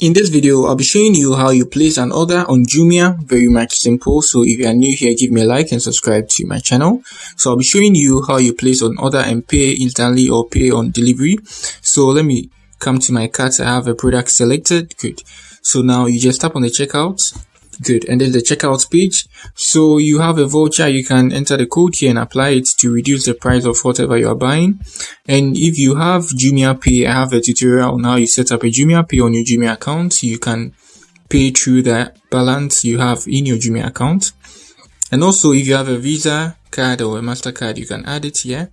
In this video, I'll be showing you how you place an order on Jumia. Very much simple. So if you are new here, give me a like and subscribe to my channel. So I'll be showing you how you place an order and pay instantly or pay on delivery. So let me come to my cart. I have a product selected. Good. So now you just tap on the checkout. Good. And then the checkout page. So you have a voucher. You can enter the code here and apply it to reduce the price of whatever you are buying. And if you have Jumia Pay, I have a tutorial on how you set up a Jumia Pay on your Jumia account. You can pay through the balance you have in your Jumia account. And also if you have a Visa card or a MasterCard, you can add it here.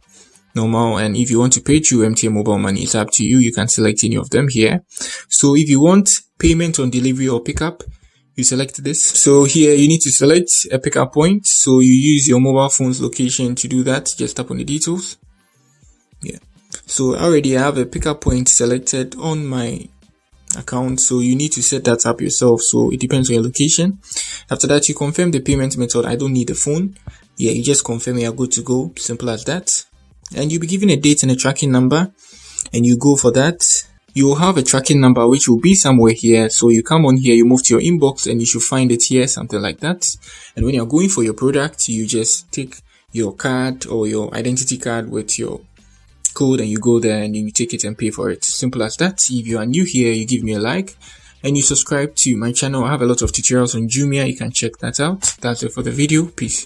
Normal. And if you want to pay through MTN mobile money, it's up to you. You can select any of them here. So if you want payment on delivery or pickup, you select this. So here you need to select a pickup point. So you use your mobile phone's location to do that. Just tap on the details. Yeah. So already I have a pickup point selected on my account. So you need to set that up yourself. So it depends on your location. After that, you confirm the payment method. I don't need the phone. Yeah, you just confirm you're good to go. Simple as that. And you'll be given a date and a tracking number. And you go for that. You will have a tracking number which will be somewhere here. So you come on here, you move to your inbox and you should find it here, something like that. And when you're going for your product, you just take your card or your identity card with your code and you go there and you take it and pay for it. Simple as that. If you are new here, you give me a like and you subscribe to my channel. I have a lot of tutorials on Jumia. You can check that out. That's it for the video. Peace.